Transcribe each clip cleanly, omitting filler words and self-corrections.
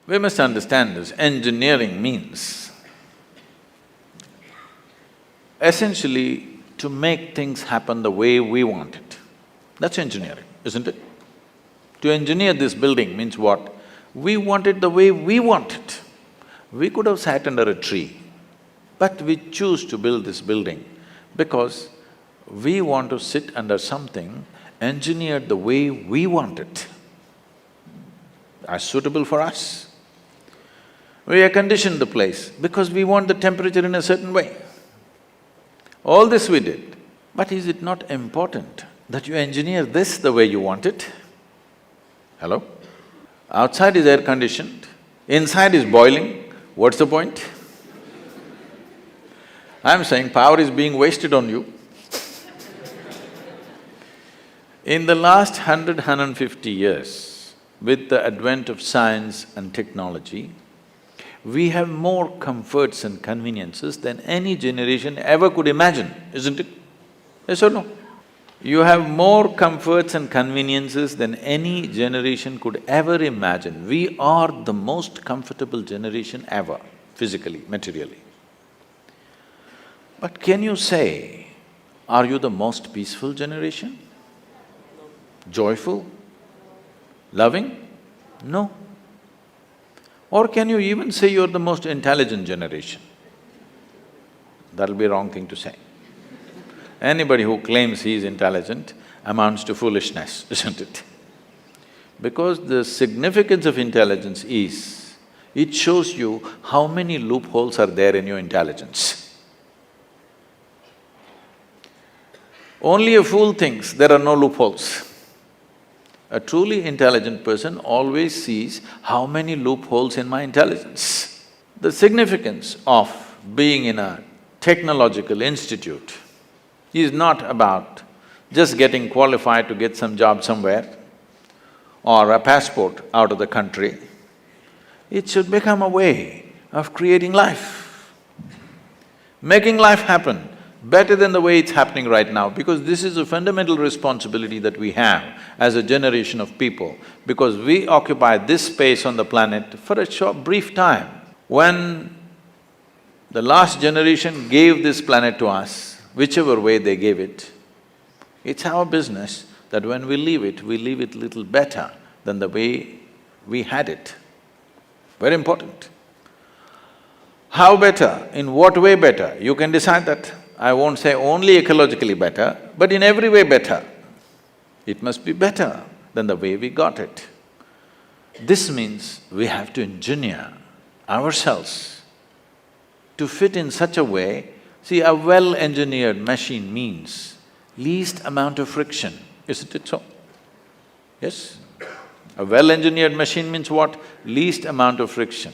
We must understand this, engineering means essentially to make things happen the way we want it. That's engineering, isn't it? To engineer this building means what? We want it the way we want it. We could have sat under a tree, but we choose to build this building because we want to sit under something engineered the way we want it, as suitable for us. We have conditioned the place because we want the temperature in a certain way. All this we did, but is it not important that you engineer this the way you want it? Hello? Outside is air-conditioned, inside is boiling, what's the point? I'm saying power is being wasted on you. In the last 150 years, with the advent of science and technology, we have more comforts and conveniences than any generation ever could imagine, isn't it? Yes or no? You have more comforts and conveniences than any generation could ever imagine. We are the most comfortable generation ever, physically, materially. But can you say, are you the most peaceful generation? Joyful? Loving? No. Or can you even say you're the most intelligent generation? That'll be a wrong thing to say. Anybody who claims he is intelligent amounts to foolishness, isn't it? Because the significance of intelligence is, it shows you how many loopholes are there in your intelligence. Only a fool thinks there are no loopholes. A truly intelligent person always sees how many loopholes in my intelligence. The significance of being in a technological institute is not about just getting qualified to get some job somewhere or a passport out of the country. It should become a way of creating life, making life happen better than the way it's happening right now, because this is a fundamental responsibility that we have as a generation of people, because we occupy this space on the planet for a short, brief time. When the last generation gave this planet to us, whichever way they gave it, it's our business that when we leave it little better than the way we had it. Very important. How better? In what way better? You can decide that. I won't say only ecologically better, but in every way better. It must be better than the way we got it. This means we have to engineer ourselves to fit in such a way. See, a well-engineered machine means least amount of friction, isn't it so? Yes? A well-engineered machine means what? Least amount of friction.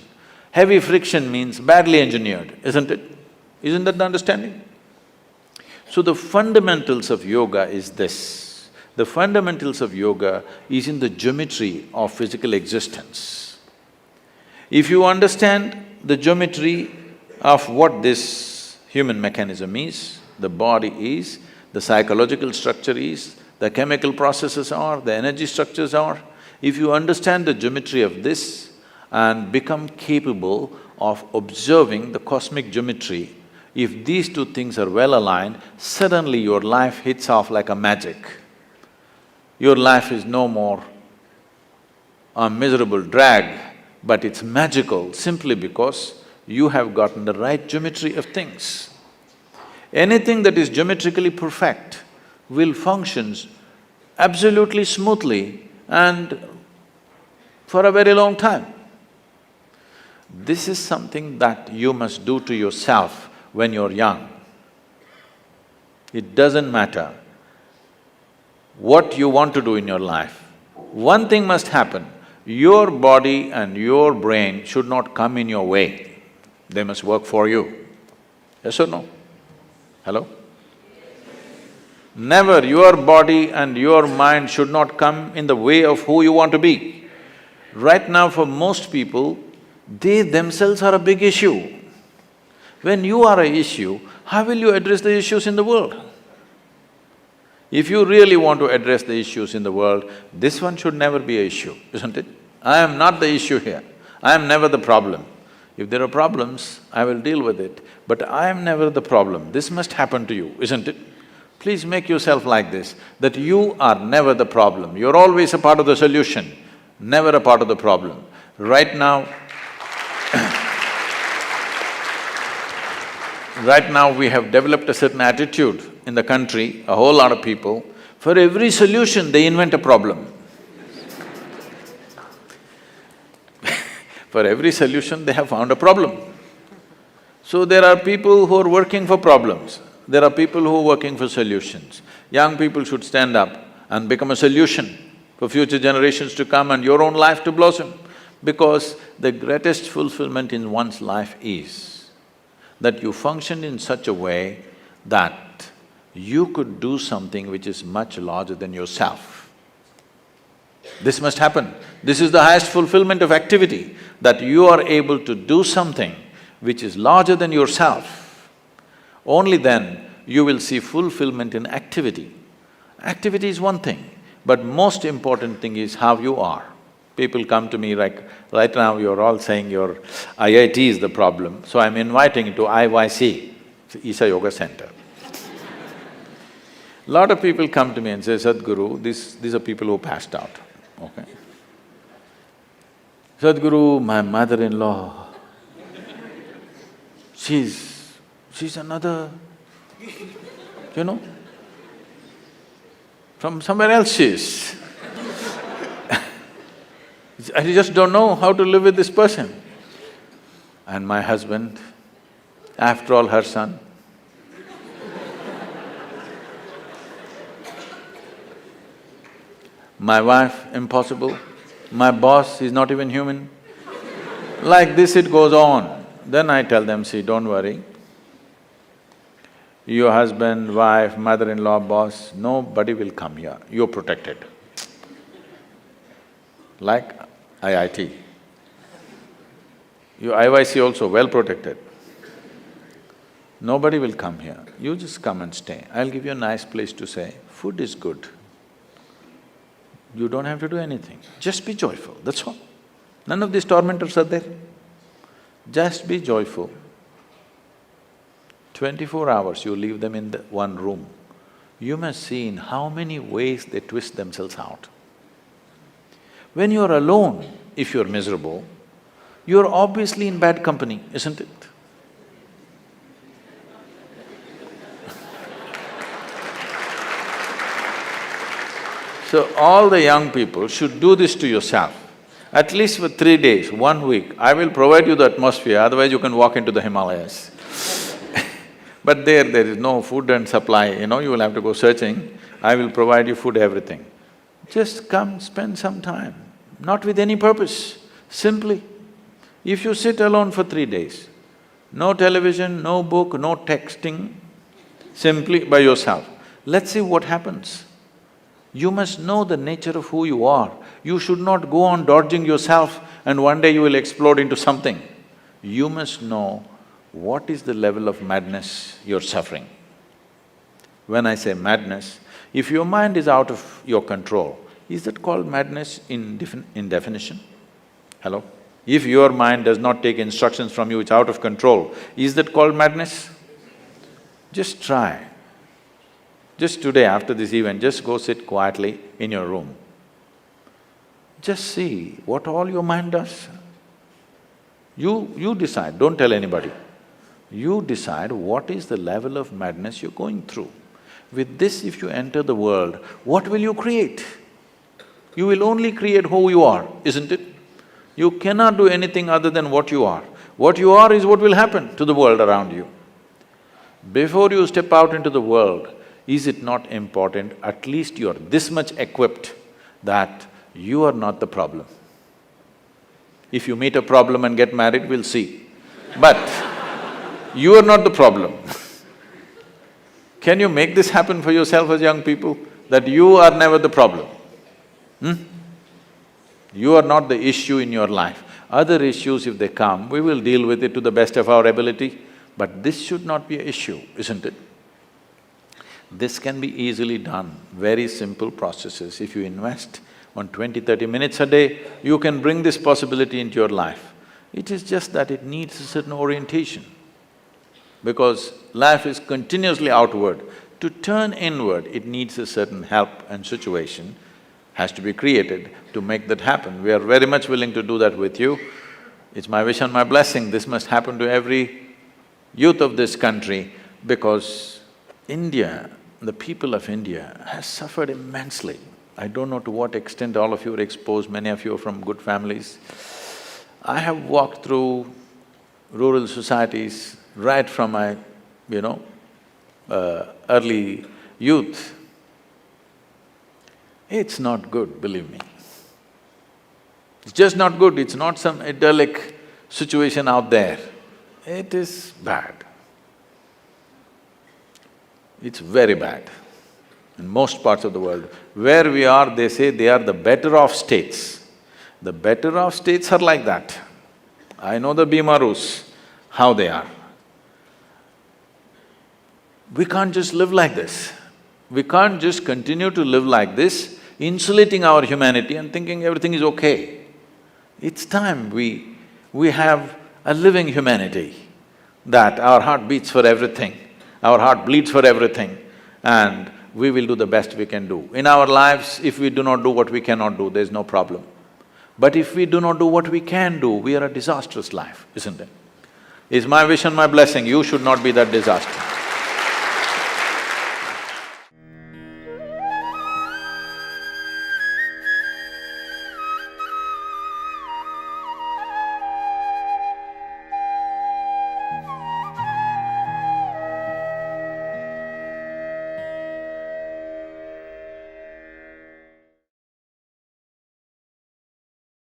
Heavy friction means badly engineered, isn't it? Isn't that the understanding? So the fundamentals of yoga is this. The fundamentals of yoga is in the geometry of physical existence. If you understand the geometry of what this human mechanism is, the body is, the psychological structure is, the chemical processes are, the energy structures are, if you understand the geometry of this and become capable of observing the cosmic geometry, if these two things are well aligned, suddenly your life hits off like a magic. Your life is no more a miserable drag, but it's magical simply because you have gotten the right geometry of things. Anything that is geometrically perfect will function absolutely smoothly and for a very long time. This is something that you must do to yourself when you're young. It doesn't matter what you want to do in your life. One thing must happen, your body and your brain should not come in your way. They must work for you. Yes or no? Hello? Never your body and your mind should not come in the way of who you want to be. Right now for most people, they themselves are a big issue. When you are an issue, how will you address the issues in the world? If you really want to address the issues in the world, this one should never be an issue, isn't it? I am not the issue here. I am never the problem. If there are problems, I will deal with it, but I am never the problem. This must happen to you, isn't it? Please make yourself like this, that you are never the problem. You're always a part of the solution, never a part of the problem. Right now, right now we have developed a certain attitude in the country, a whole lot of people, for every solution they invent a problem. For every solution they have found a problem. So there are people who are working for problems, there are people who are working for solutions. Young people should stand up and become a solution for future generations to come and your own life to blossom. Because the greatest fulfillment in one's life is that you function in such a way that you could do something which is much larger than yourself. This must happen. This is the highest fulfillment of activity, that you are able to do something which is larger than yourself. Only then you will see fulfillment in activity. Activity is one thing, but most important thing is how you are. People come to me like, right now you're all saying your IIT is the problem, so I'm inviting you to IYC, Isha Yoga Center. Lot of people come to me and say, Sadhguru, these are people who passed out, okay? Sadhguru, my mother-in-law, she's another, you know, from somewhere else she is. I just don't know how to live with this person. And my husband, after all, her son. My wife, impossible. My boss, he's not even human. Like this it goes on. Then I tell them, see, don't worry. Your husband, wife, mother-in-law, boss, nobody will come here, you're protected. Like IIT. Your IYC also well protected. Nobody will come here, you just come and stay. I'll give you a nice place to stay, food is good. You don't have to do anything, just be joyful, that's all. None of these tormentors are there. Just be joyful. 24 hours you leave them in the one room, you must see in how many ways they twist themselves out. When you're alone, if you're miserable, you're obviously in bad company, isn't it? So all the young people should do this to yourself. At least for 3 days, 1 week, I will provide you the atmosphere, otherwise you can walk into the Himalayas. But there is no food and supply, you know, you will have to go searching. I will provide you food, everything. Just come, spend some time, not with any purpose, simply. If you sit alone for 3 days, no television, no book, no texting, simply by yourself, let's see what happens. You must know the nature of who you are. You should not go on dodging yourself and one day you will explode into something. You must know what is the level of madness you're suffering. When I say madness, if your mind is out of your control, is that called madness in definition? Hello? If your mind does not take instructions from you, it's out of control, is that called madness? Just try. Just today after this event, just go sit quietly in your room. Just see what all your mind does. You decide, don't tell anybody. You decide what is the level of madness you're going through. With this, if you enter the world, what will you create? You will only create who you are, isn't it? You cannot do anything other than what you are. What you are is what will happen to the world around you. Before you step out into the world, is it not important, at least you're this much equipped that you are not the problem. If you meet a problem and get married, we'll see. But you are not the problem. Can you make this happen for yourself as young people, that you are never the problem? You are not the issue in your life. Other issues, if they come, we will deal with it to the best of our ability, but this should not be an issue, isn't it? This can be easily done, very simple processes. If you invest on 20, 30 minutes a day, you can bring this possibility into your life. It is just that it needs a certain orientation. Because life is continuously outward. To turn inward, it needs a certain help and situation has to be created to make that happen. We are very much willing to do that with you. It's my wish and my blessing, this must happen to every youth of this country because India, the people of India has suffered immensely. I don't know to what extent all of you are exposed, many of you are from good families. I have walked through rural societies right from my, early youth. It's not good, believe me. It's just not good, it's not some idyllic situation out there. It is bad. It's very bad in most parts of the world. Where we are, they say they are the better off states. The better off states are like that. I know the Bimarus, how they are. We can't just live like this. We can't just continue to live like this, insulating our humanity and thinking everything is okay. It's time we have a living humanity, that our heart beats for everything, our heart bleeds for everything, and we will do the best we can do. In our lives, if we do not do what we cannot do, there's no problem. But if we do not do what we can do, we are a disastrous life, isn't it? It's my wish and my blessing, you should not be that disaster.